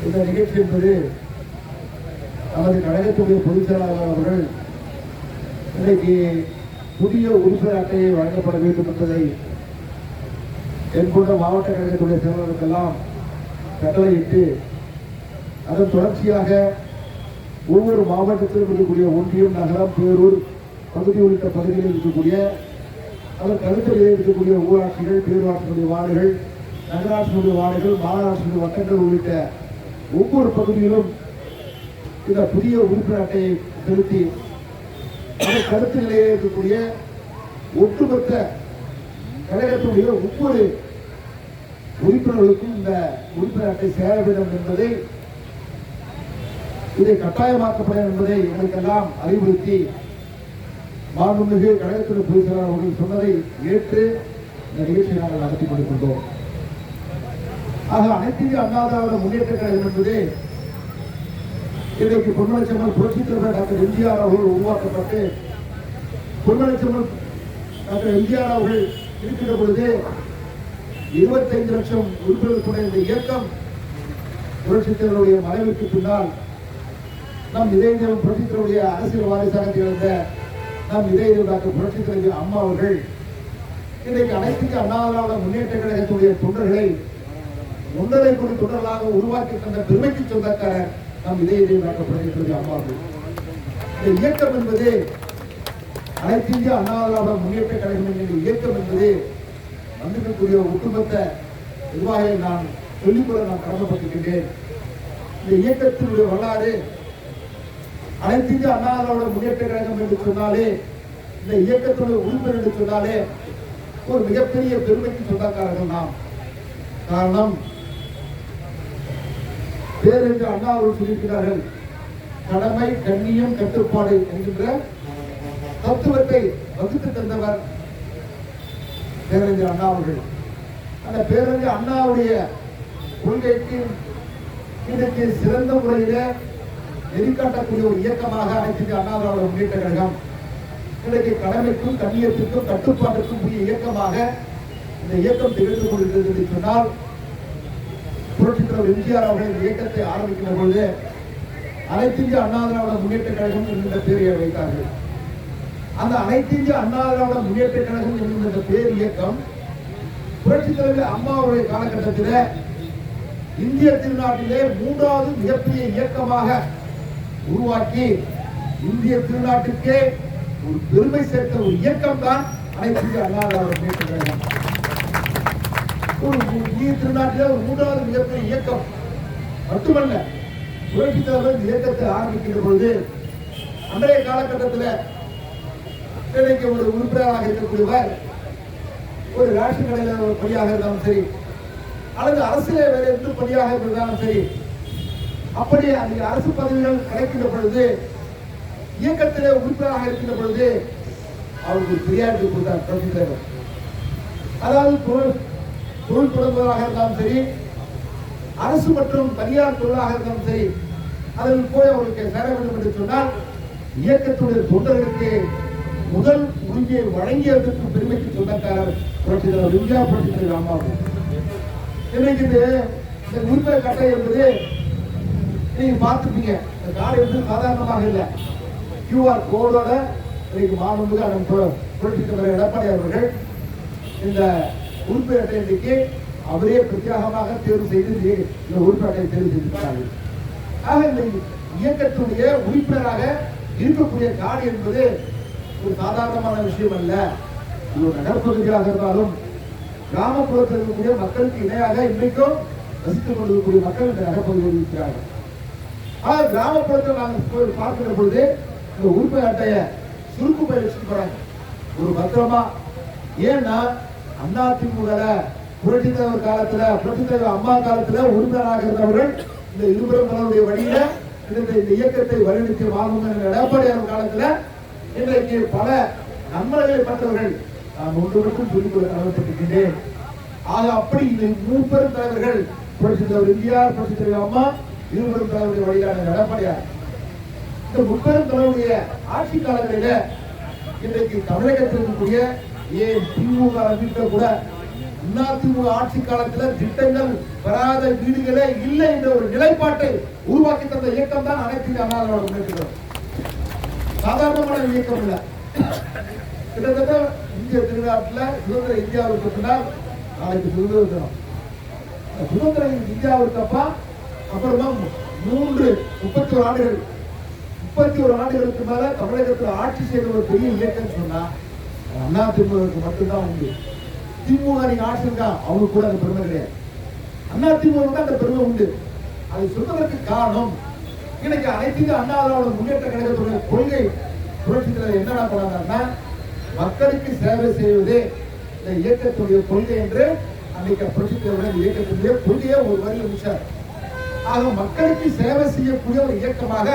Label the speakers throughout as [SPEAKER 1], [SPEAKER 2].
[SPEAKER 1] இந்த நிகழ்ச்சி என்பது நமது கழகத்துடைய பொதுச் செயலாளர் அவர்கள் இன்றைக்கு புதிய உறுப்பினர் அட்டையை வழங்கப்பட வேண்டும் என்பதை என்போன்ற மாவட்ட கழகத்துடைய செயலாளருக்கெல்லாம் கட்டளையிட்டு அதன் தொடர்ச்சியாக ஒவ்வொரு மாவட்டத்திலும் இருக்கக்கூடிய ஒன்றியம், நகரம், பேரூர் பகுதி உள்ளிட்ட பகுதிகளில் இருக்கக்கூடிய அதற்கு அடுத்தபடியே இருக்கக்கூடிய ஊராட்சிகள், பேரூராட்சிகளுடைய வார்டுகள், நகராட்சிகளுடைய வார்டுகள், மாநகராட்சிகளுடைய வட்டங்கள் உள்ளிட்ட ஒவ்வொரு பகுதியிலும் இந்த புதிய உறுப்பினர் அட்டையை செலுத்தி அதன் கருத்துக்களிலே இருக்கக்கூடிய ஒட்டுமொத்த கழகத்துடைய ஒவ்வொரு உறுப்பினர்களுக்கும் இந்த உறுப்பினர் அட்டை சேர வேண்டும் என்பதை, இதை கட்டாயமாக்கப்படும் என்பதை எங்களுக்கெல்லாம் அறிவுறுத்தி மாண்புமிகு கழகத்துறை பொதுச் செயலாளர் அவர்கள் சொன்னதை ஏற்று இந்த நிகழ்ச்சியை நாங்கள் நடத்தி கொண்டிருக்கின்றோம். ஆக அனைத்து இந்திய அண்ணா திராவிட முன்னேற்ற கழகம் என்பது இன்றைக்கு பொன்மனச்செம்மல் புரட்சித் தலைவர் டாக்டர் எம்ஜிஆர் அவர்கள் உருவாக்கப்பட்டு பொன்மனச்செம்மல் டாக்டர் எம்ஜிஆர் அவர்கள் இருக்கின்ற பொழுது 25 லட்சம் உறுப்பினர்களுடைய இந்த இயக்கம் புரட்சித் தலைவருடைய மறைவுக்கு பின்னால் நம் இதயம் புரட்சித் தலைவருடைய அரசியல் வாரிசாக திகழ்ந்த நம் இதயம் டாக்டர் புரட்சித் தலைவர் அம்மா அவர்கள் இன்றைக்கு அனைத்து அண்ணா திராவிட முன்னேற்ற கழகத்துடைய தொண்டர்களை 1.5 கோடி தொண்டர்களாக உருவாக்கி தந்த பெருமைக்கு சொந்தக்காரர் நம் இதயம் டாக்டர் புரட்சித் தலைவர் அம்மா அவர்கள். இந்த இயக்கம் என்பது அனைத்து இந்திய அண்ணா திராவிட முன்னேற்ற கழகம் என்கிற இயக்கம் என்பது வந்திருக்கக்கூடிய ஒட்டுமொத்த நிர்வாகிகளை நான் சொல்லிக்கொள்ள நான் கடமைப்பட்டிருக்கின்றேன். இந்த இயக்கத்தினுடைய வரலாறு அனைத்து இந்திய அண்ணா திராவிட முன்னேற்ற கழகம் என்று சொன்னாலே, இந்த இயக்கத்துடைய உறுப்பினர் என்று சொன்னாலே ஒரு மிகப்பெரிய பெருமைக்கு சொந்தக்காரர்கள் நாம். காரணம், பேரறிஞர் அண்ணா அவர்கள் சொல்லியிருக்கிறார்கள், கடமை, கண்ணியம், கட்டுப்பாடு என்கின்ற தத்துவத்தை வகுத்து தந்தவர் பேரறிஞர் அண்ணா அவர்கள். அந்த பேரறிஞர் அண்ணாவுடைய கொள்கைக்கு இதற்கு சிறந்த முறையில நெறிக்காட்டக்கூடிய ஒரு இயக்கமாக அனைத்து அண்ணா திராவிட முன்னேற்ற கழகம் இன்றைக்கு கடமைக்கும், கண்ணியத்திற்கும், கட்டுப்பாட்டுக்கும் கூடிய இயக்கமாக இந்த இயக்கம் திகழ்ந்து கொண்டிருக்கிறது என்று சொன்னால், புரட்சித் தலைவர் எம்ஜிஆர் அவர்கள் இந்த இயக்கத்தை ஆரம்பிக்கின்ற பொழுது அனைத்து இந்திய அண்ணா திராவிட முன்னேற்ற கழகம் என்கின்ற பெயரை வைத்தார்கள். அந்த அனைத்து இந்திய அண்ணா திராவிட முன்னேற்ற கழகம் என்கின்ற பேர் இயக்கம் புரட்சித் தலைவர் அம்மாவுடைய காலகட்டத்தில் இந்திய திருநாட்டிலே 3வது மிகப்பெரிய இயக்கமாக உருவாக்கி இந்திய திருநாட்டுக்கே ஒரு பெருமை சேர்த்த ஒரு இயக்கம் தான் அனைத்து இந்திய அண்ணா திராவிட முன்னேற்ற கழகம். இந்திய திருநாட்டிலே ஒரு 3வது மிகப்பெரிய இயக்கம் மட்டுமல்ல, புரட்சித் தலைவர் இந்த இயக்கத்தை ஆரம்பிக்கின்ற பொழுது அன்றைய காலகட்டத்தில் இன்றைக்கு ஒரு உறுப்பினராக இருக்கக்கூடியவர் ஒரு ரேஷன் கடையில் ஒரு பணியாக இருந்தாலும் சரி, அல்லது அரசியல் வேறு எந்த பணியாக இருந்தாலும் சரி, அப்படி அந்த அரசு பதவிகள் கிடைக்கின்ற பொழுது இயக்கத்திலே உறுப்பினராக இருக்கின்ற பொழுது அவருக்கு பிரியாரிட்டி கொடுத்தார் புரட்சித் தலைவர். அதாவது தொழில் தொடங்குவதாக இருந்தாலும் சரி, அரசு மற்றும் தனியார் தொழிலாக இருந்தாலும் சரி, அதில் போய் அவருக்கு சேர வேண்டும் என்று சொன்னால் இயக்கத்துடைய தொண்டர்களுக்கு முதல் உரிமையை வழங்கியதற்கு பெருமைக்கு சொந்தக்காரர் புரட்சித் தலைவர் எம்ஜிஆர், புரட்சித் தலைவர் அம்மா. இன்னைக்கு இந்த உறுப்பினர் கட்டை என்பது நீங்க பார்த்துப்பீங்க, இந்த கார்டு என்பது சாதாரணமாக இல்லை, QR கோடோட இன்னைக்கு மாண்புமிகு அண்ணன் புரட்சித் தலைவர் எடப்பாடி அவர்கள் இந்த உறுப்பினர் அட்டை இன்றைக்கு அவரே பிரத்யேகமாக தேர்வு செய்து இந்த உறுப்பினர் அட்டையை தேர்வு செய்திருக்கிறார்கள். ஆக இந்த இயக்கத்துடைய உறுப்பினராக இருக்கக்கூடிய கார்டு என்பது ஒரு சாதாரணமான விஷயம் அல்ல. இது ஒரு நகர்ப்பகுதியாக இருந்தாலும் கிராமப்புறத்தில் இருக்கக்கூடிய மக்களுக்கு இணையாக இன்றைக்கும் வசித்துக் கொண்டிருக்கக்கூடிய மக்கள் இந்த நகர்ப்பகுதியில் இருக்கிறார்கள். ஆக கிராமப்புறத்தில் நாங்கள் பார்க்கிற பொழுது இந்த உறுப்பினர் அட்டைய சுருக்கு பயிற்சி போறாங்க ஒரு பத்திரமா. ஏன்னா அதிமுக புரட்சித் தலைவர் காலத்துல, புரட்சித் தலைவர் அம்மா காலத்துல உறுப்பினராக இருந்தவர்கள் இந்த இருபுறம் தலைவருடைய வழியில இந்த இயக்கத்தை வழிநடத்திய மாண்புமிகு எடப்பாடியார் காலத்துல இன்றைக்கு பல நன்மைகளை பெற்றவர்கள் நான் ஒன்று மட்டும் சொல்லிக்கொள்ள கடமைப்பட்டிருக்கின்றேன். ஆக அப்படி இந்த 3 பெரும் தலைவர்கள் புரட்சித் தலைவர் எம்ஜிஆர், புரட்சித் தலைவர் அம்மா, இருவரும் தலைவருடைய வழியிலான எடப்பாடியார், இந்த 3 பெரும் தலைவருடைய ஆட்சி காலங்களில இன்றைக்கு தமிழகத்தில் இருக்கக்கூடிய திமுக வீட்டில் கூட அதிமுக ஆட்சி காலத்தில் திட்டங்கள் பெறாத வீடுகளே இல்லை என்ற ஒரு நிலைப்பாட்டை உருவாக்கி தந்த இயக்கம் தான் அனைத்து இந்திய அண்ணா திராவிட முன்னேற்ற கழகம். சாதாரணமான இயக்கம் இல்ல. கிட்டத்தட்ட இந்திய திருநாட்டில் சுதந்திர இந்தியாவுக்கு பின்னால் நாளைக்கு சுதந்திர தினம். சுதந்திர இந்தியாவுக்கு அப்புறமா 31 ஆண்டுகள் 31 ஆண்டுகளுக்கு மேல தமிழகத்தில் ஆட்சி செய்த ஒரு பெரிய இயக்கம் சொன்னா அண்ணா திமுகவுக்கு மட்டும்தான் உண்டு. திமுக நீங்க ஆட்சி இருக்கா அவங்க கூட அந்த பெருமை கிடையாது. அண்ணா திமுக தான் அந்த பெருமை உண்டு. அதை சொல்வதற்கு காரணம் இன்னைக்கு அனைத்து அண்ணா திராவிட முன்னேற்ற கழகத்துடைய கொள்கை புரட்சித்தில் என்னென்ன பண்ணாங்கன்னா மக்களுக்கு சேவை செய்வதே இந்த இயக்கத்துடைய கொள்கை என்று அன்றைக்கு புரட்சித்தலைவர் இயக்கத்துடைய கொள்கையை ஒரு வரியில் முடிச்சார். ஆக மக்களுக்கு சேவை செய்யக்கூடிய ஒரு இயக்கமாக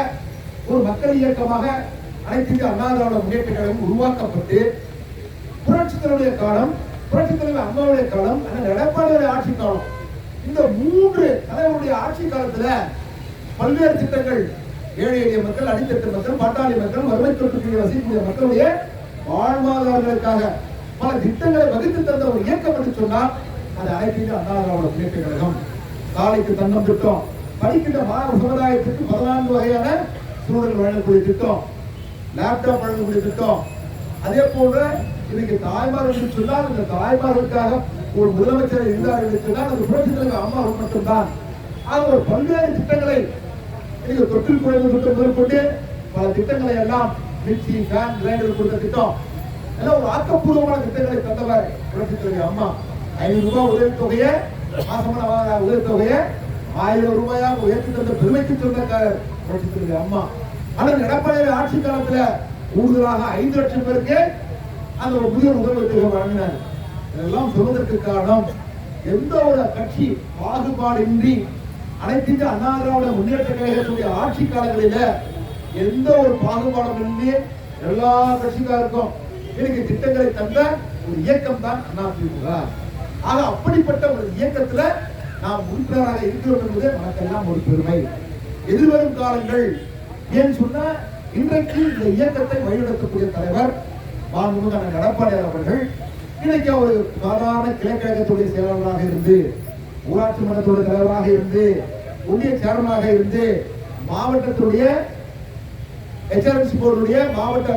[SPEAKER 1] ஒரு மக்கள் இயக்கமாக அனைத்து இந்திய அண்ணா திராவிட முன்னேற்ற கழகம் உருவாக்கப்பட்டு புரட்சித்தலைவருடைய காலம் புரட்சித்தலைவர் அம்மாவுடைய காலம் எடப்பாடியுடைய ஆட்சி காலம் இந்த 3 தலைவருடைய ஆட்சி காலத்துல பல்வேறு திட்டங்கள் ஏழை எளிய மக்கள் அடித்தட்டு மக்கள் பாட்டாளி மக்கள் வறுமை தொற்றுக்கு வசிக்கக்கூடிய மக்களுடைய வாழ்வாதாரங்களுக்காக பல திட்டங்களை வகுத்து தந்த ஒரு இயக்கம் என்று சொன்னால் அது அனைத்து இந்திய அண்ணா திராவிட முன்னேற்ற கழகம். சாலைக்கு தன்னம் திட்டம், படிக்கின்ற மாணவ சமுதாயத்துக்கு 14 வகையான சூழல் வழங்கக்கூடிய திட்டம், லேப்டாப் வழங்கக்கூடிய திட்டம், அதே போல இன்னைக்கு தாய்மார்கள் சொன்னால் இந்த தாய்மார்களுக்காக ஒரு முதலமைச்சர் இருந்தார் என்று சொன்னால் அது புரட்சித் தலைவர் அம்மா மட்டும்தான். ஆக ஒரு பல்வேறு திட்டங்களை இன்னைக்கு தொட்டில் குழந்தை திட்டம் முதற்கொண்டு பல திட்டங்களை எல்லாம் மிக்சி ஃபேன் கிரைண்டர் கொடுத்த திட்டம் எல்லாம் ஒரு ஆக்கப்பூர்வமான திட்டங்களை தந்தவர் புரட்சித் தலைவர் அம்மா. 500 ரூபாய் உதவித்தொகையை மாசமான உதவித்தொகையை 1000 ரூபாயாக உயர்த்தி தந்த பெருமைக்கு சொந்தக்காரர் புரட்சித் தலைவர் அம்மா. ஆனால் எடப்பாடி ஆட்சி காலத்துல கூடுதலாக 5 லட்சம் பேருக்கு அந்த ஒரு முதியோர் உதவித்தொகை வழங்கினார். இதெல்லாம் சொல்வதற்கு காரணம் எந்த ஒரு கட்சி பாகுபாடின்றி அனைத்து இந்திய அண்ணா திராவிட முன்னேற்ற கழகத்துடைய ஆட்சி காலங்களில எந்த ஒரு பாகுபாடும் இன்றி எல்லா கட்சிக்காருக்கும் இன்னைக்கு திட்டங்களை தந்த ஒரு இயக்கம் தான் அதிமுக. ஆக அப்படிப்பட்ட ஒரு இயக்கத்துல நாம் உறுப்பினராக இருக்கிறோம் என்பது நமக்கெல்லாம் ஒரு பெருமை. எதிர்வரும் காலங்கள் ஏன் சொன்னா இன்றைக்கு இந்த இயக்கத்தை வழிநடத்தக்கூடிய தலைவர் மாண்புமிகு எடப்பாடியார் அவர்கள் இன்னைக்கு ஒரு சாதாரண கிளைக்கழகத்துடைய செயலாளராக இருந்து ஊராட்சி மன்றத்துடைய தலைவராக இருந்து ஒன்றிய சேர்மனாக இருந்து மாவட்டத்துடைய HRMC போர்டுடைய மாவட்ட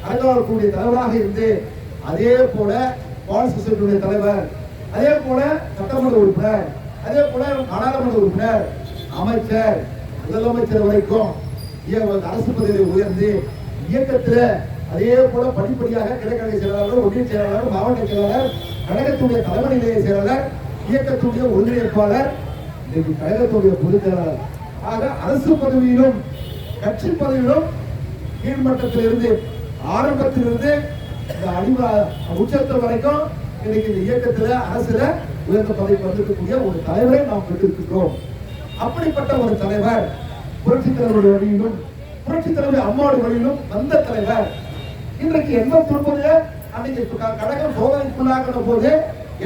[SPEAKER 1] அறங்காவலர்களுடைய தலைவராக இருந்து அதே போல பால் சொசைட்டியுடைய தலைவர், அதே போல சட்டமன்ற உறுப்பினர், அதே போல நாடாளுமன்ற உறுப்பினர், அமைச்சர், முதலமைச்சர் வரைக்கும் அரசு பதவியில் உயர்ந்து இயக்கத்தில் அதே போல படிப்படியாக கிளைக்கழக செயலாளர், ஒன்றிய செயலாளர், மாவட்ட செயலாளர், கழகத்துடைய தலைமை நிலைய செயலாளர், இயக்கத்துடைய ஒருங்கிணைப்பாளர், இன்றைக்கு கழகத்துடைய பொதுச் செயலாளர். ஆக அரசு பதவியிலும் கட்சி பதவியிலும் கீழ்மட்டத்திலிருந்து ஆரம்பத்திலிருந்து இந்த உச்சத்தம் வரைக்கும் இன்னைக்கு இந்த இயக்கத்துல அரசுல உயர்ந்த பதவிக்கு வந்திருக்கக்கூடிய ஒரு தலைவரை நாம் பெற்றிருக்கிறோம். அப்படிப்பட்ட ஒரு தலைவர் புரட்சித் தலைவருடைய வழியிலும் புரட்சித் தலைவர் அம்மாவுடைய வழியிலும் வந்த தலைவர் இன்றைக்கு 89 அன்னைக்கு கழகம் சோதனைக்குள்ளாகிற போது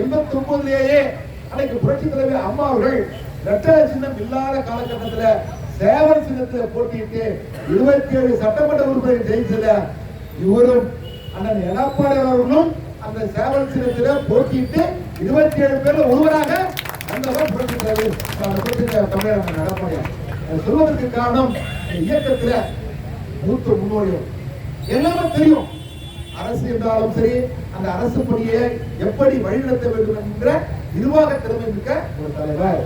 [SPEAKER 1] 89லேயே அன்னைக்கு புரட்சித் தலைவர் அம்மா அவர்கள் இரட்டை சின்னம் இல்லாத காலகட்டத்தில் சேவல் சின்னத்தில் போட்டியிட்டு 27 சட்டமன்ற உறுப்பினர் ஜெயிச்சல இவரும் அண்ணன் எடப்பாடி அவர்களும் அந்த சேவல் சின்னத்தில் போட்டியிட்டு 27 பேர்ல ஒருவராக வந்தவர் புரட்சித் தலைவர் தமிழக எடப்பாடியார். சொல்வதற்கு காரணம் இயக்கத்துல மூத்த முன்னோடியும் எல்லாமே தெரியும். அரசு என்றாலும் சரி அந்த அரசு பணியை எப்படி வழிநடத்த வேண்டும் என்ற நிர்வாக திறமை மிக்க ஒரு தலைவர்.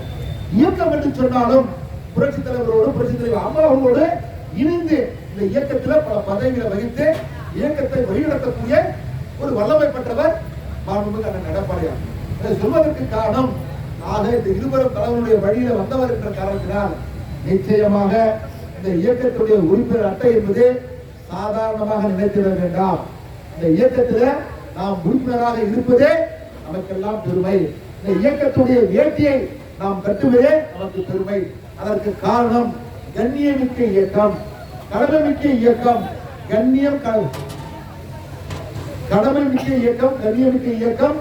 [SPEAKER 1] இயக்கம் என்று சொன்னாலும் புரட்சித் தலைவரோடு புரட்சித் தலைவர் அம்மாவோடு இணைந்து இந்த இயக்கத்தில் பல பதவிகளை வகித்து இயக்கத்தை வழிநடத்தக்கூடிய ஒரு வல்லமை பெற்றவர் மாண்புமிகு அண்ணன் எடப்பாடியார். இதை சொல்வதற்கு காரணம் ஆக இந்த இருவரும் தலைவருடைய வழியில வந்தவர் என்ற காரணத்தினால் நிச்சயமாக இந்த இயக்கத்துடைய உறுப்பினர் அட்டை என்பது சாதாரணமாக நினைத்திட வேண்டாம். இந்த இயக்கத்தில் நாம் உறுப்பினராக இருப்பதே நமக்கெல்லாம் பெருமை. இந்த இயக்கத்துடைய வேட்டியை நாம் கட்டுவதே நமக்கு பெருமை. அதற்கு காரணம் கண்ணியமிக்க இயக்கம், கடமைமிக்க இயக்கம், கடமைமிக்க இயக்கம், கண்ணியமிக்க இயக்கம்,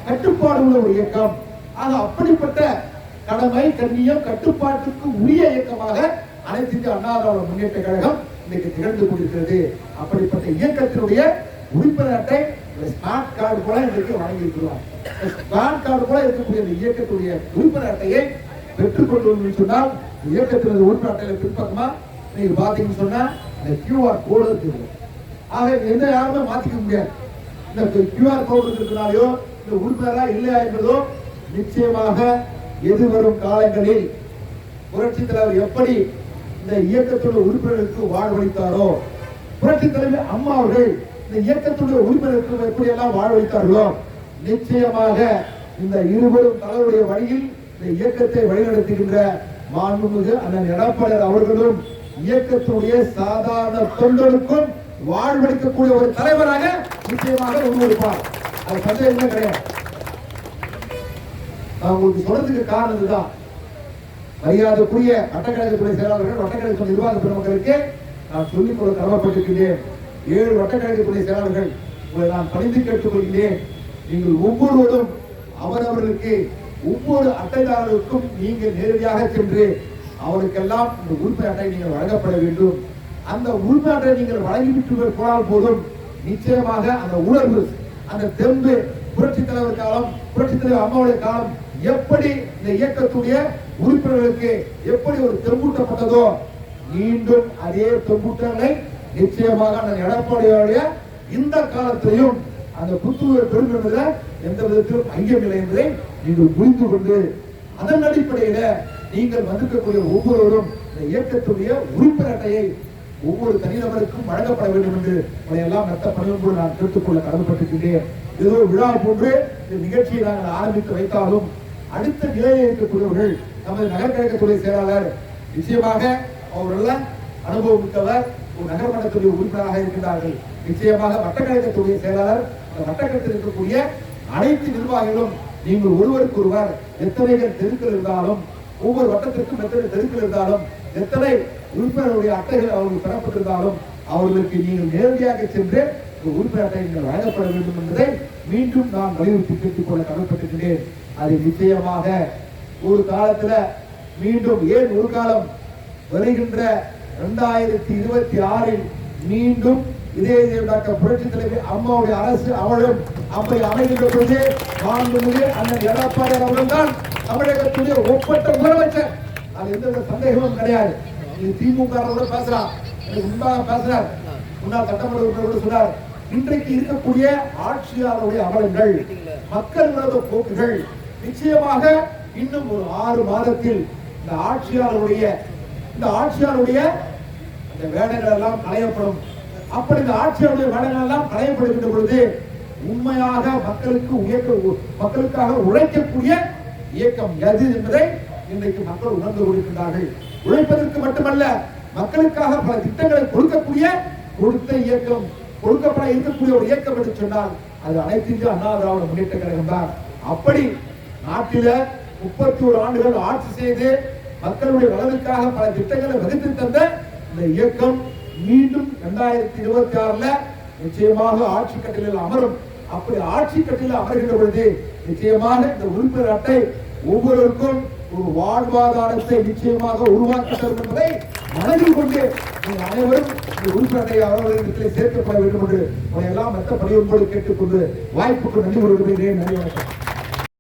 [SPEAKER 1] கட்டுப்பாடு உள்ள ஒரு இயக்கம். ஆக அப்படிப்பட்ட கடமை, கண்ணியம், கட்டுப்பாட்டுக்கு உரிய இயக்கமாக அனைத்து இந்திய அண்ணா திராவிட முன்னேற்ற கழகம் இன்னைக்கு திகழ்ந்து கொண்டிருக்கிறது. அப்படிப்பட்ட இயக்கத்தினுடைய உறுப்பினர் அட்டை ஸ்மார்ட் கார்டு போல இன்றைக்கு வழங்கி இருக்கிறோம். ஸ்மார்ட் கார்டு போல இருக்கக்கூடிய இந்த இயக்கத்துடைய உறுப்பினர் அட்டையை பெற்றுக்கொண்டு சொன்னால் இயக்கத்தினது உறுப்பினர் அட்டையில பின்பக்கமா நீங்க பாத்தீங்கன்னு சொன்னா இந்த QR கோடு இருக்குது. ஆக எந்த யாருமே மாத்திக்க முடியாது. இந்த QR கோடு இருக்கிறனாலையோ இந்த உறுப்பினரா இல்லையா என்பதோ நிச்சயமாக எதிர்வரும் காலங்களில் புரட்சித் தலைவர் எப்படி இந்த இயக்கத்துடைய உறுப்பினருக்கு வாழ்வளித்தாரோ, புரட்சித் தலைவர் அம்மா அவர்கள் இந்த இயக்கத்துடைய உறுப்பினருக்கு எப்படி எல்லாம் வாழ்வளித்தார்களோ, நிச்சயமாக இந்த இருவரும் தலைவருடைய வழியில் இந்த இயக்கத்தை வழிநடத்துகின்ற மாண்புமிகு அண்ணன் எடப்பாடி அவர்களும் இயக்கத்துடைய சாதாரண தொண்டனுக்கும் வாழ்வளிக்கக்கூடிய ஒரு தலைவராக நிச்சயமாக உருவெடுப்பார். அது சந்தேகமே கிடையாது. நான் உங்களுக்கு சொல்றதுக்கு காரணம் இதுதான். மரியாதைக்குரிய வட்டக்கழகத்துறை செயலாளர்கள், வட்டக்கழக நிர்வாக பெருமக்களுக்கு நான் சொல்லிக் கொள்ள கடமைப்பட்டிருக்கிறேன். 7 வட்டக்கழகத்துறை செயலாளர்கள் உங்களை நான் பணிந்து கேட்டுக்கொள்கிறேன். நீங்கள் ஒவ்வொருவரும் அவரவர்களுக்கு ஒவ்வொரு அட்டைதாரர்களுக்கும் நீங்கள் நேரடியாக சென்று அவருக்கெல்லாம் இந்த உறுப்பினர் அட்டை நீங்கள் வழங்கப்பட வேண்டும். அந்த உறுப்பினர் அட்டை நீங்கள் வழங்கிவிட்டு போனால் போதும், நிச்சயமாக அந்த உணர்வு, அந்த தெம்பு, புரட்சித் தலைவர் காலம், புரட்சித் தலைவர் அம்மாவுடைய காலம் எப்படி இந்த இயக்கத்துடைய உறுப்பினர்களுக்கு எப்படி ஒரு தெம்பூட்டப்பட்டதோ, மீண்டும் அதே தெம்பூட்டங்களை நிச்சயமாக அந்த எடப்பாடியுடைய இந்த காலத்திலையும் அந்த புத்துணர்வு பெறும் என்பதில் எந்த விதத்திலும் ஐயமில்லை என்பதை நீங்கள் புரிந்து கொண்டு அதன் அடிப்படையில நீங்கள் வந்திருக்கக்கூடிய ஒவ்வொருவரும் இந்த இயக்கத்துடைய உறுப்பினர் அட்டையை ஒவ்வொரு தனிநபருக்கும் வழங்கப்பட வேண்டும் என்று எல்லாம் மெத்த பணியோடு நான் கேட்டுக்கொள்ள கடமைப்பட்டிருக்கிறேன். ஏதோ விழா போன்று இந்த நிகழ்ச்சியை நாங்கள் ஆரம்பித்து வைத்தாலும் அடுத்த நிலையில் இருக்கக்கூடியவர்கள் நமது நகர்கழகத்துறை செயலாளர் நிச்சயமாக அவர்கள் அனுபவம் மிக்கவர், ஒரு நகர்மன்றத்துடைய உறுப்பினராக இருக்கின்றார்கள். நிச்சயமாக வட்டக்கழகத்துடைய செயலாளர், வட்டக்கழகத்தில் இருக்கக்கூடிய அனைத்து நிர்வாகிகளும் நீங்கள் ஒருவருக்கு ஒருவர் எத்தனை தெருக்கள் இருந்தாலும், ஒவ்வொரு வட்டத்திற்கும் எத்தனை தெருக்கள் இருந்தாலும், எத்தனை உறுப்பினருடைய அட்டைகள் அவர்கள் பெறப்பட்டிருந்தாலும் அவர்களுக்கு நீங்கள் நேரடியாக சென்று உறுப்பினர் அட்டை நீங்கள் வழங்கப்பட வேண்டும் என்பதை மீண்டும் நான் வலியுறுத்தி கேட்டுக் கொள்ள கடமைப்பட்டிருக்கிறேன். அது நிச்சயமாக ஒரு காலத்துல மீண்டும் ஏன் ஒரு காலம் வருகின்ற 2026 மீண்டும் இதே டாக்டர் புரட்சி தலைவர் அம்மாவுடைய அரசு அவளும் அப்படி அமைகின்ற பொழுது மாண்புமிகு அண்ணன் எடப்பாடி அவர்கள் தான் தமிழகத்துடைய ஒப்பற்ற முதலமைச்சர். அது எந்த சந்தேகமும் கிடையாது. இது திமுக பேசலாம், முன்பாக பேசுறார், முன்னாள் சட்டமன்ற உறுப்பினர் சொன்னார். இன்றைக்கு இருக்கக்கூடிய ஆட்சியாளருடைய அவலங்கள், மக்கள் விரோத போக்குகள் நிச்சயமாக இன்னும் ஒரு 6 மாதத்தில் இந்த ஆட்சியாளருடைய அந்த வேலைகள் எல்லாம் களையப்படும். அப்படி இந்த ஆட்சியாளருடைய வேலைகள் எல்லாம் களையப்படுகின்ற பொழுது உண்மையாக மக்களுக்காக உழைக்கக்கூடிய இயக்கம் எது என்பதை இன்றைக்கு மக்கள் உணர்ந்து கொண்டிருக்கிறார்கள். உழைப்பதற்கு மட்டுமல்ல, மக்களுக்காக பல திட்டங்களை கொடுத்த இயக்கம், கொடுக்கப்பட இருக்கக்கூடிய ஒரு இயக்கம் என்று சொன்னால் அது அனைத்து இந்திய அண்ணா திராவிட முன்னேற்ற கழகம் தான். அப்படி நாட்டில 31 ஆண்டுகள் ஆட்சி செய்து மக்களுடைய நலனுக்காக பல திட்டங்களை வகுத்து தந்த இந்த இயக்கம் மீண்டும் 2026 நிச்சயமாக ஆட்சி கட்டிலில் அமரும். அப்படி ஆட்சி கட்டிலில் அமர்கின்ற பொழுது நிச்சயமாக இந்த உறுப்பினர் அட்டை ஒவ்வொருவருக்கும் ஒரு வாழ்வாதாரத்தை நிச்சயமாக உருவாக்கி தரும் என்பதை மனதில் கொண்டு நீங்கள் அனைவரும் இந்த உறுப்பினர் அட்டை அவர்களிடத்திலே சேர்க்கப்பட வேண்டும் என்று எல்லாம் மற்ற பணியோடு கேட்டுக்கொண்டு வாய்ப்புக்கு நன்றி கூறுகிறேன். நன்றி, வணக்கம்.